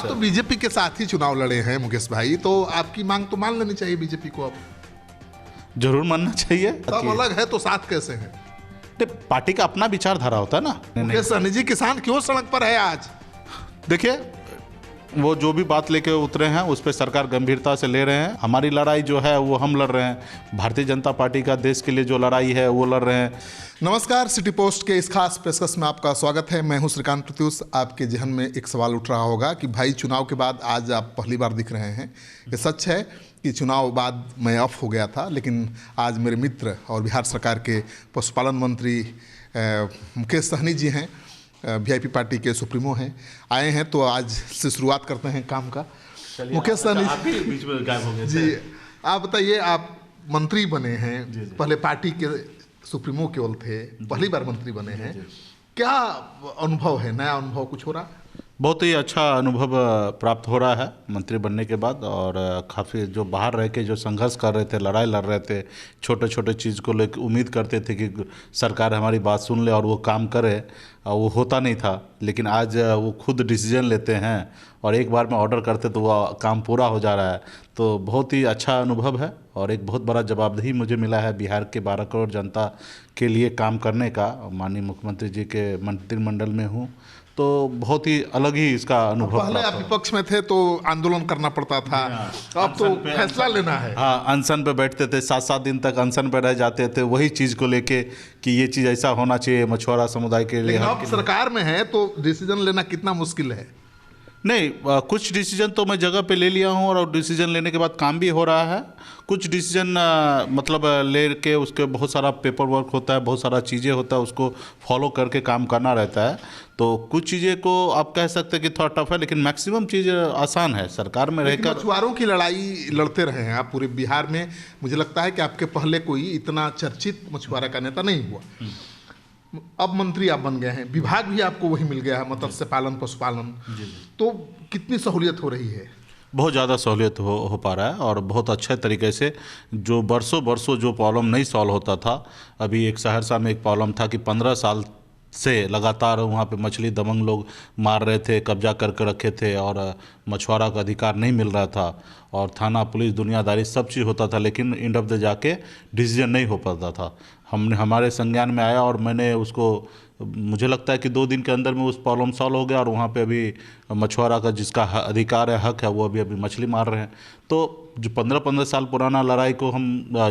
आप तो बीजेपी के साथ ही चुनाव लड़े हैं मुकेश भाई, तो आपकी मांग तो मान लेनी चाहिए बीजेपी को। अब जरूर मानना चाहिए। सब अलग है तो साथ कैसे हैं? पार्टी का अपना विचारधारा होता है ना। मुकेश सहनी जी, किसान क्यों सड़क पर है आज? देखिए, वो जो भी बात लेके उतरे हैं उस पर सरकार गंभीरता से ले रहे हैं। हमारी लड़ाई जो है वो हम लड़ रहे हैं, भारतीय जनता पार्टी का देश के लिए जो लड़ाई है वो लड़ रहे हैं। नमस्कार, सिटी पोस्ट के इस खास पेशकश में आपका स्वागत है। मैं हूं श्रीकांत प्रत्युष। आपके जहन में एक सवाल उठ रहा होगा कि भाई चुनाव के बाद आज आप पहली बार दिख रहे हैं। ये सच है कि चुनाव बाद मैं ऑफ हो गया था, लेकिन आज मेरे मित्र और बिहार सरकार के पशुपालन मंत्री मुकेश सहनी जी हैं, वीआईपी पार्टी के सुप्रीमो हैं, आए हैं। तो आज से शुरुआत करते हैं काम का। मुकेश सहनी बीच में गायब हो गए जी, आप बताइए, आप मंत्री बने हैं, पहले पार्टी के सुप्रीमो केवल थे, पहली बार मंत्री बने हैं। क्या अनुभव है, नया अनुभव कुछ हो रहा? बहुत ही अच्छा अनुभव प्राप्त हो रहा है मंत्री बनने के बाद। और काफ़ी जो बाहर रह के जो संघर्ष कर रहे थे, लड़ाई लड़ रहे थे, छोटे छोटे चीज़ को लेकर उम्मीद करते थे कि सरकार हमारी बात सुन ले और वो काम करे, वो होता नहीं था। लेकिन आज वो खुद डिसीजन लेते हैं और एक बार में ऑर्डर करते तो वो काम पूरा हो जा रहा है। तो बहुत ही अच्छा अनुभव है और एक बहुत बड़ा जवाबदेही मुझे मिला है बिहार के 12 करोड़ जनता के लिए काम करने का। माननीय मुख्यमंत्री जी के मंत्रिमंडल में हूँ, तो बहुत ही अलग ही इसका अनुभव। पहले आप विपक्ष में थे तो आंदोलन करना पड़ता था, अब तो फैसला लेना है। हाँ, अनशन पे बैठते थे, 7-7 दिन तक अनशन पे रह जाते थे वही चीज़ को लेके कि ये चीज़ ऐसा होना चाहिए मछुआरा समुदाय के लिए। आप सरकार में है तो डिसीजन लेना कितना मुश्किल है? नहीं, कुछ डिसीजन तो मैं जगह पे ले लिया हूँ और डिसीजन लेने के बाद काम भी हो रहा है। कुछ डिसीजन मतलब ले के उसके बहुत सारा पेपर वर्क होता है, बहुत सारा चीज़ें होता है, उसको फॉलो करके काम करना रहता है। तो कुछ चीज़ें को आप कह सकते हैं कि थोड़ा टफ है, लेकिन मैक्सिमम चीज़ आसान है सरकार में रहकर। मछुआरों की लड़ाई लड़ते रहे हैं आप पूरे बिहार में। मुझे लगता है कि आपके पहले कोई इतना चर्चित मछुआरा का नेता नहीं हुआ। अब मंत्री आप बन गए हैं, विभाग भी आपको वही मिल गया है, मत्स्य पालन, पशुपालन। तो कितनी सहूलियत हो रही है? बहुत ज़्यादा सहूलियत हो पा रहा है और बहुत अच्छे तरीके से। जो बरसों जो प्रॉब्लम नहीं सॉल्व होता था, अभी एक सहरसा में एक प्रॉब्लम था कि 15 साल से लगातार वहाँ पे मछली दबंग लोग मार रहे थे, कब्जा करके रखे थे और मछुआरा का अधिकार नहीं मिल रहा था और थाना पुलिस दुनियादारी सब चीज़ होता था, लेकिन एंड ऑफ द जाके डिसीजन नहीं हो पाता था। हमारे संज्ञान में आया और मैंने उसको, मुझे लगता है कि 2 दिन के अंदर में उस प्रॉब्लम सॉल्व हो गया और वहाँ पे अभी मछुआरा का जिसका अधिकार है, हक है, वो अभी मछली मार रहे हैं। तो जो 15-15 साल पुराना लड़ाई को हम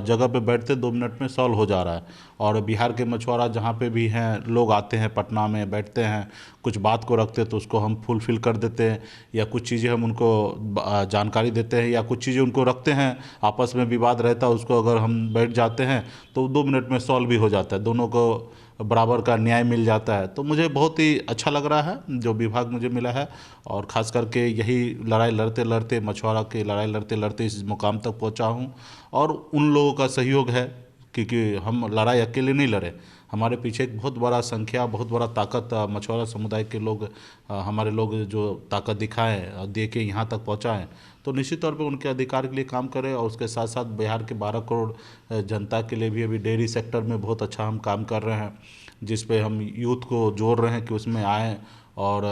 जगह पे बैठते 2 मिनट में सॉल्व हो जा रहा है। और बिहार के मछुआरा जहाँ पे भी हैं, लोग आते हैं पटना में, बैठते हैं, कुछ बात को रखते हैं तो उसको हम फुलफिल कर देते हैं, या कुछ चीज़ें हम उनको जानकारी देते हैं, या कुछ चीज़ें उनको रखते हैं, आपस में विवाद रहता है, उसको अगर हम बैठ जाते हैं तो 2 मिनट में सॉल्व भी हो जाता है, दोनों को बराबर का न्याय मिल जाता है। तो मुझे बहुत ही अच्छा लग रहा है जो विभाग मुझे मिला है। और ख़ास करके यही लड़ाई लड़ते लड़ते, मछुआरा की लड़ाई लड़ते लड़ते इस मुकाम तक पहुंचा हूं। और उन लोगों का सहयोग है, क्योंकि हम लड़ाई अकेले नहीं लड़े, हमारे पीछे एक बहुत बड़ा संख्या, बहुत बड़ा ताकत मछुआरा समुदाय के लोग, हमारे लोग जो ताकत दिखाएं और दे के यहाँ तक पहुँचाएँ। तो निश्चित तौर पे उनके अधिकार के लिए काम करें। और उसके साथ साथ बिहार के 12 करोड़ जनता के लिए भी अभी डेयरी सेक्टर में बहुत अच्छा हम काम कर रहे हैं, जिस पे हम यूथ को जोड़ रहे हैं कि उसमें आएँ और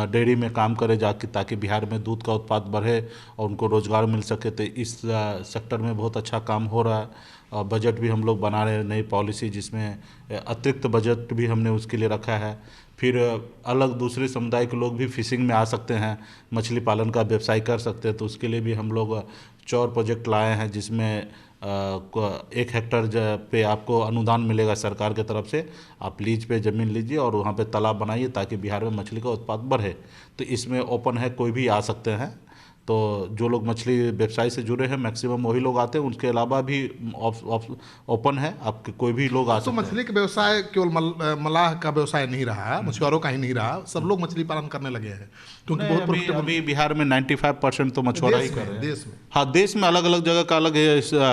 डेयरी में काम करें जाके, ताकि बिहार में दूध का उत्पाद बढ़े और उनको रोज़गार मिल सके। तो इस सेक्टर में बहुत अच्छा काम हो रहा है। बजट भी हम लोग बना रहे हैं, नई पॉलिसी, जिसमें अतिरिक्त बजट भी हमने उसके लिए रखा है। फिर अलग दूसरे समुदाय के लोग भी फिशिंग में आ सकते हैं, मछली पालन का व्यवसाय कर सकते हैं। तो उसके लिए भी हम लोग चौर प्रोजेक्ट लाए हैं, जिसमें 1 हेक्टर पे आपको अनुदान मिलेगा सरकार की तरफ से। आप लीज पे ज़मीन लीजिए और वहाँ पे तालाब बनाइए ताकि बिहार में मछली का उत्पाद बढ़े। तो इसमें ओपन है, कोई भी आ सकते हैं। तो जो लोग मछली व्यवसाय से जुड़े हैं मैक्सिमम वही लोग आते हैं, उनके अलावा भी ओपन है, आपके कोई भी लोग आ सकते हैं। तो मछली का व्यवसाय केवल मलाह का व्यवसाय नहीं रहा, मछुआरों का ही नहीं रहा, सब लोग मछली पालन करने लगे हैं, क्योंकि बहुत अभी बिहार में 95% तो मछुआरा ही कर रहे हैं। देश में, हाँ, देश में अलग अलग जगह का अलग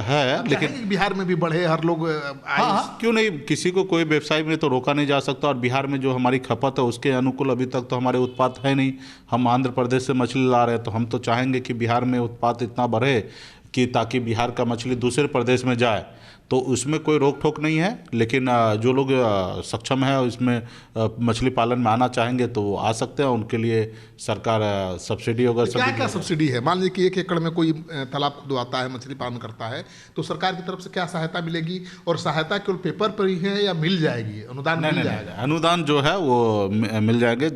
है, लेकिन बिहार में भी बढ़े, हर लोग हाँ, क्यों नहीं, किसी को कोई व्यवसाय में तो रोका नहीं जा सकता। और बिहार में जो हमारी खपत है उसके अनुकूल अभी तक तो हमारे उत्पाद है नहीं। हम आंध्र प्रदेश से मछली ला रहे हैं, तो हम तो चाहेंगे कि बिहार में उत्पाद इतना बढ़े कि ताकि बिहार का मछली दूसरे प्रदेश में जाए, तो उसमें कोई रोक टोक नहीं है। लेकिन जो लोग सक्षम है इसमें मछली पालन में आना चाहेंगे तो वो आ सकते हैं, उनके लिए सरकार सब्सिडी वगैरह क्या सभी क्या सब्सिडी है? मान लीजिए कि 1 एकड़ में कोई तालाब खुदवाता है, मछली पालन करता है, तो सरकार की तरफ से क्या सहायता मिलेगी? और सहायता केवल पेपर पर ही है या मिल जाएगी? अनुदान मिल जाएगा? अनुदान जो है वो मिल जाएंगे।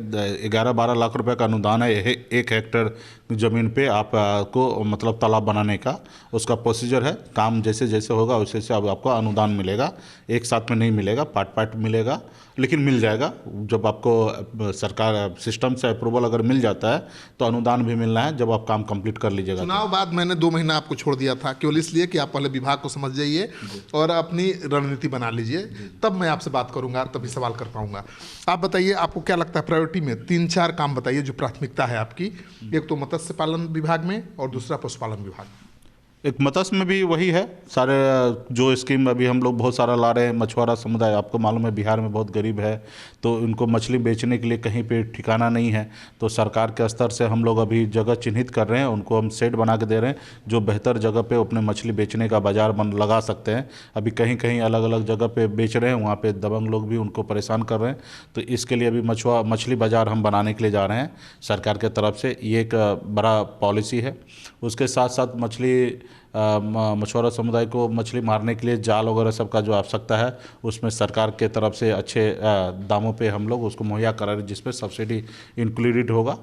11-12 लाख रुपए का अनुदान है 1 हेक्टेयर ज़मीन पे आपको मतलब तालाब बनाने का। उसका प्रोसीजर है, काम जैसे जैसे होगा वैसे वैसे अब आपको अनुदान मिलेगा। एक साथ में नहीं मिलेगा, पार्ट पार्ट मिलेगा, लेकिन मिल जाएगा। जब आपको सरकार सिस्टम से अप्रूवल अगर मिल जाता है तो अनुदान भी मिलना है जब आप काम कंप्लीट कर लीजिएगा। चुनाव बाद मैंने 2 महीना आपको छोड़ दिया था केवल इसलिए कि आप पहले विभाग को समझ जाइए और अपनी रणनीति बना लीजिए, तब मैं आपसे बात करूंगा, तभी सवाल कर पाऊंगा। आप बताइए, आपको क्या लगता है प्रायोरिटी में 3-4 काम बताइए जो प्राथमिकता है आपकी? एक तो मत्स्य पालन विभाग में और दूसरा पशुपालन विभाग में। एक मत्स्य में भी वही है, सारे जो स्कीम अभी हम लोग बहुत सारा ला रहे हैं। मछुआरा समुदाय आपको मालूम है बिहार में बहुत गरीब है, तो इनको मछली बेचने के लिए कहीं पे ठिकाना नहीं है। तो सरकार के स्तर से हम लोग अभी जगह चिन्हित कर रहे हैं, उनको हम सेट बना के दे रहे हैं जो बेहतर जगह पे अपने मछली बेचने का बाजार बन लगा सकते हैं। अभी कहीं कहीं अलग अलग जगह पे बेच रहे हैं, वहाँ पे दबंग लोग भी उनको परेशान कर रहे हैं। तो इसके लिए अभी मछली बाजार हम बनाने के लिए जा रहे हैं सरकार के तरफ से। ये एक बड़ा पॉलिसी है। उसके साथ साथ मछुआरा समुदाय को मछली मारने के लिए जाल वगैरह सब का जो आवश्यकता है, उसमें सरकार के तरफ से अच्छे दामों पे हम लोग उसको मुहैया करा रहे हैं, जिसमें सब्सिडी इंक्लूडेड होगा।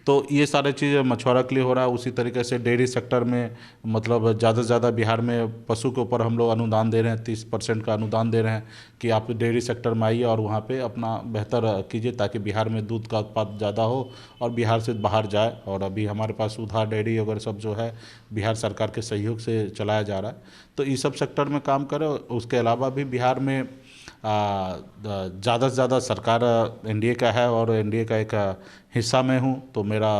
तो ये सारी चीज़ें मछुआरा के लिए हो रहा है। उसी तरीके से डेयरी सेक्टर में मतलब ज़्यादा से ज़्यादा बिहार में पशु के ऊपर हम लोग अनुदान दे रहे हैं, 30% का अनुदान दे रहे हैं कि आप डेयरी सेक्टर में आइए और वहाँ पे अपना बेहतर कीजिए, ताकि बिहार में दूध का उत्पाद ज़्यादा हो और बिहार से बाहर जाए। और अभी हमारे पास सुधा डेयरी वगैरह सब जो है बिहार सरकार के सहयोग से चलाया जा रहा है। तो इस सब सेक्टर में काम करें। उसके अलावा भी बिहार में ज़्यादा से ज़्यादा सरकार एनडीए का है और एनडीए का एक हिस्सा मैं हूँ, तो मेरा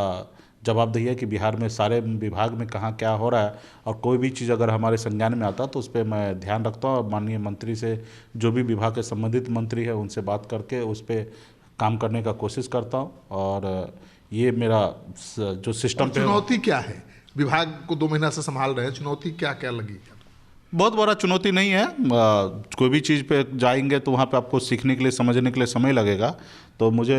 जवाबदेही है कि बिहार में सारे विभाग में कहाँ क्या हो रहा है और कोई भी चीज़ अगर हमारे संज्ञान में आता है तो उस पर मैं ध्यान रखता हूँ और माननीय मंत्री से, जो भी विभाग के संबंधित मंत्री है, उनसे बात करके उस पर काम करने का कोशिश करता हूँ। और ये मेरा जो सिस्टम पे चुनौती क्या है? विभाग को 2 महीना से संभाल रहे हैं, चुनौती क्या क्या लगी? बहुत बड़ा चुनौती नहीं है। कोई भी चीज़ पे जाएंगे तो वहाँ पे आपको सीखने के लिए, समझने के लिए समय लगेगा। तो मुझे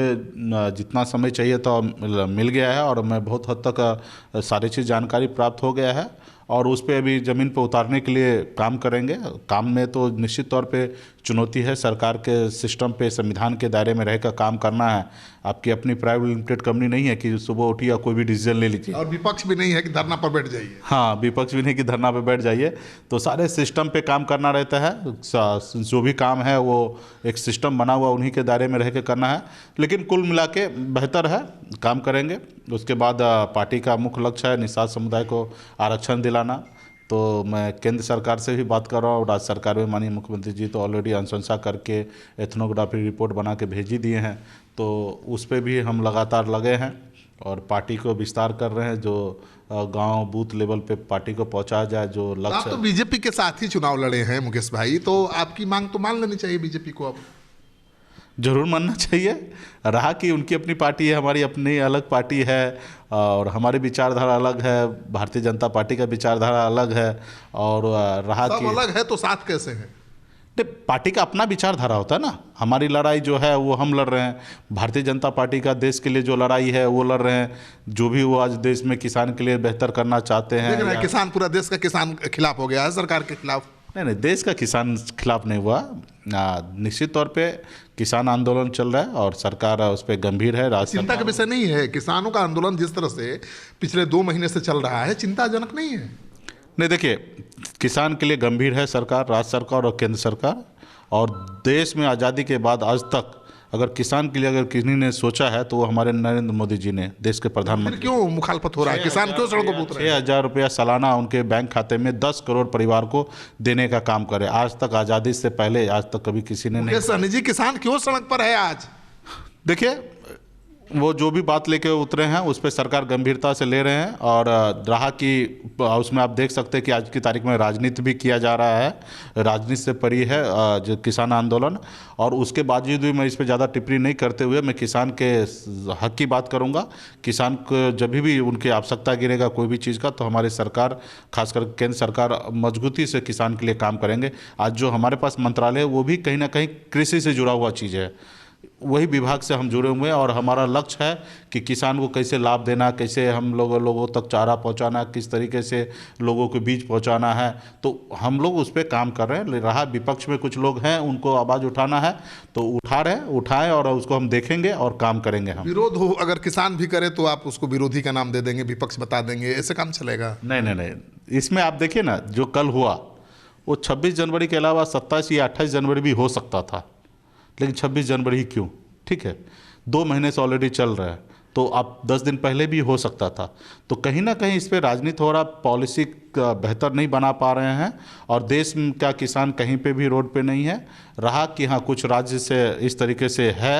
जितना समय चाहिए था मिल गया है और मैं बहुत हद तक सारी चीज़ जानकारी प्राप्त हो गया है और उस पर अभी ज़मीन पर उतारने के लिए काम करेंगे। काम में तो निश्चित तौर पे चुनौती है, सरकार के सिस्टम पे, संविधान के दायरे में रहकर काम करना है। आपकी अपनी प्राइवेट लिमिटेड कंपनी नहीं है कि सुबह उठिए या कोई भी डिसीजन ले लीजिए। और विपक्ष भी नहीं है कि धरना पर बैठ जाइए। हाँ, विपक्ष भी नहीं कि धरना पे बैठ जाइए। तो सारे सिस्टम पे काम करना रहता है। जो भी काम है वो एक सिस्टम बना हुआ उन्हीं के दायरे में रह के करना है। लेकिन कुल मिला के बेहतर है, काम करेंगे। उसके बाद पार्टी का मुख्य लक्ष्य है निषाद समुदाय को आरक्षण दिलाना। तो मैं केंद्र सरकार से भी बात कर रहा हूँ। राज्य सरकार में माननीय मुख्यमंत्री जी तो ऑलरेडी अनुशंसा करके एथनोग्राफी रिपोर्ट बना के भेज ही दिए हैं, तो उस पर भी हम लगातार लगे हैं और पार्टी को विस्तार कर रहे हैं। जो गांव बूथ लेवल पे पार्टी को पहुंचाया जाए, जो लक्ष्य। आप तो बीजेपी के साथ ही चुनाव लड़े हैं मुकेश भाई, तो आपकी मांग तो मान लेनी चाहिए बीजेपी को। अब जरूर मानना चाहिए। रहा कि उनकी अपनी पार्टी है, हमारी अपनी अलग पार्टी है और हमारी विचारधारा अलग है, भारतीय जनता पार्टी का विचारधारा अलग है। और रहा सब कि अलग है तो साथ कैसे हैं? पार्टी का अपना विचारधारा होता है ना। हमारी लड़ाई जो है वो हम लड़ रहे हैं, भारतीय जनता पार्टी का देश के लिए जो लड़ाई है वो लड़ रहे हैं। जो भी वो आज देश में किसान के लिए बेहतर करना चाहते हैं। देख रहे हैं किसान, पूरा देश का किसान खिलाफ हो गया है सरकार के खिलाफ। नहीं, देश का किसान खिलाफ नहीं हुआ। निश्चित तौर पे किसान आंदोलन चल रहा है और सरकार उस पर गंभीर है। चिंता का विषय नहीं है। किसानों का आंदोलन जिस तरह से पिछले 2 महीने से चल रहा है, चिंताजनक नहीं है। नहीं, देखिए, किसान के लिए गंभीर है सरकार, राज्य सरकार और केंद्र सरकार। और देश में आज़ादी के बाद आज तक अगर किसान के लिए अगर किसी ने सोचा है तो वो हमारे नरेंद्र मोदी जी ने, देश के प्रधानमंत्री। क्यों मुखालफत हो रहा है? किसान क्यों सड़कों पर उतर रहे हैं? 6,000 रुपया सालाना उनके बैंक खाते में 10 करोड़ परिवार को देने का काम करे। आज तक आज़ादी से पहले आज तक कभी किसी ने नहीं। सहनी जी, किसान क्यों सड़क पर है आज? देखिए, वो जो भी बात लेके उतरे हैं उस पर सरकार गंभीरता से ले रहे हैं। और रहा कि उसमें आप देख सकते हैं कि आज की तारीख में राजनीति भी किया जा रहा है, राजनीति से परी है जो किसान आंदोलन। और उसके बावजूद भी मैं इस पर ज़्यादा टिप्पणी नहीं करते हुए मैं किसान के हक की बात करूंगा। किसान को जब भी उनकी आवश्यकता गिरेगा कोई भी चीज़ का, तो हमारी सरकार, खासकर केंद्र सरकार, मजबूती से किसान के लिए काम करेंगे। आज जो हमारे पास मंत्रालय है वो भी कहीं ना कहीं कृषि से जुड़ा हुआ चीज़ है, वही विभाग से हम जुड़े हुए हैं। और हमारा लक्ष्य है कि किसान को कैसे लाभ देना, कैसे हम लोगों तक चारा पहुंचाना, किस तरीके से लोगों को बीज पहुंचाना है, तो हम लोग उस पर काम कर रहे हैं। रहा विपक्ष में कुछ लोग हैं उनको आवाज़ उठाना है तो उठाएं और उसको हम देखेंगे और काम करेंगे। हम विरोध हो अगर किसान भी करे तो आप उसको विरोधी का नाम दे देंगे, विपक्ष बता देंगे, ऐसे काम चलेगा? नहीं, इसमें आप देखिए ना, जो कल हुआ वो 26 जनवरी के अलावा 27 या 28 जनवरी भी हो सकता था, लेकिन 26 जनवरी ही क्यों? ठीक है, 2 महीने से ऑलरेडी चल रहा है, तो आप 10 दिन पहले भी हो सकता था। तो कहीं ना कहीं इस पर राजनीति हो रहा, पॉलिसी बेहतर नहीं बना पा रहे हैं और देश का किसान कहीं पे भी रोड पे नहीं है। रहा कि हाँ कुछ राज्य से इस तरीके से है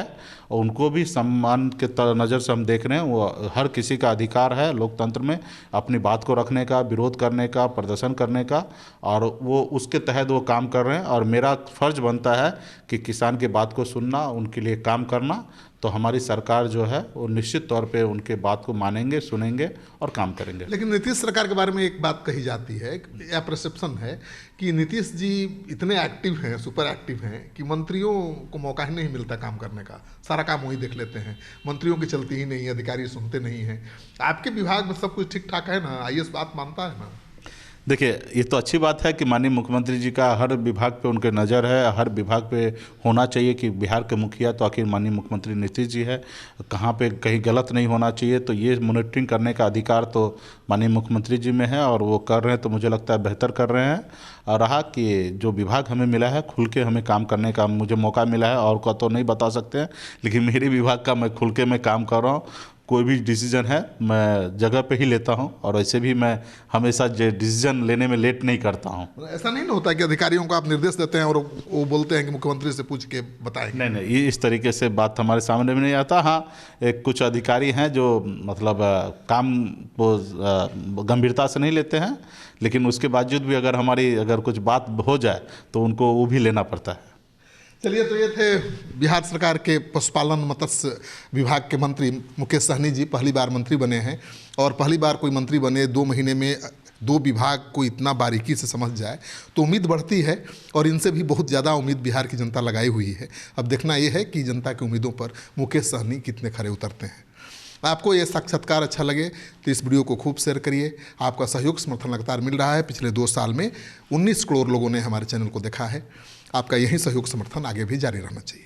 और उनको भी सम्मान के नज़र से हम देख रहे हैं। वो हर किसी का अधिकार है लोकतंत्र में अपनी बात को रखने का, विरोध करने का, प्रदर्शन करने का, और वो उसके तहत वो काम कर रहे हैं। और मेरा फर्ज बनता है कि किसान की बात को सुनना, उनके लिए काम करना। तो हमारी सरकार जो है वो निश्चित तौर पे उनके बात को मानेंगे, सुनेंगे और काम करेंगे। लेकिन नीतीश सरकार के बारे में एक बात कही जाती है या परसेप्शन है कि नीतीश जी इतने एक्टिव हैं, सुपर एक्टिव हैं कि मंत्रियों को मौका ही नहीं मिलता काम करने का, सारा काम वही देख लेते हैं, मंत्रियों की चलती ही नहीं है, अधिकारी सुनते नहीं हैं। आपके विभाग में सब कुछ ठीक ठाक है ना? आईएएस बात मानता है ना? देखिए, ये तो अच्छी बात है कि माननीय मुख्यमंत्री जी का हर विभाग पे उनके नज़र है, हर विभाग पे होना चाहिए कि बिहार के मुखिया तो आखिर माननीय मुख्यमंत्री नीतीश जी है, कहाँ पे कहीं गलत नहीं होना चाहिए। तो ये मॉनिटरिंग करने का अधिकार तो माननीय मुख्यमंत्री जी में है और वो कर रहे हैं, तो मुझे लगता है बेहतर कर रहे हैं। और रहा कि जो विभाग हमें मिला है, खुल के हमें काम करने का मुझे मौका मिला है, और का तो नहीं बता सकते हैं, लेकिन मेरे विभाग का मैं खुल के मैं काम कर रहा हूँ। कोई भी डिसीजन है मैं जगह पे ही लेता हूं और ऐसे भी मैं हमेशा डिसीजन लेने में लेट नहीं करता हूं। ऐसा नहीं ना होता कि अधिकारियों को आप निर्देश देते हैं और वो बोलते हैं कि मुख्यमंत्री से पूछ के बताएंगे? नहीं, ये इस तरीके से बात हमारे सामने में नहीं आता। हाँ, एक कुछ अधिकारी हैं जो मतलब काम को गंभीरता से नहीं लेते हैं, लेकिन उसके बावजूद भी अगर कुछ बात हो जाए तो उनको वो भी लेना पड़ता है। चलिए, तो ये थे बिहार सरकार के पशुपालन मत्स्य विभाग के मंत्री मुकेश सहनी जी। पहली बार मंत्री बने हैं और पहली बार कोई मंत्री बने 2 महीने में 2 विभाग को इतना बारीकी से समझ जाए तो उम्मीद बढ़ती है, और इनसे भी बहुत ज़्यादा उम्मीद बिहार की जनता लगाई हुई है। अब देखना ये है कि जनता की उम्मीदों पर मुकेश सहनी कितने खरे उतरते हैं। आपको ये साक्षात्कार अच्छा लगे तो इस वीडियो को खूब शेयर करिए। आपका सहयोग समर्थन लगातार मिल रहा है। पिछले 2 साल में 19 करोड़ लोगों ने हमारे चैनल को देखा है। आपका यही सहयोग समर्थन आगे भी जारी रहना चाहिए।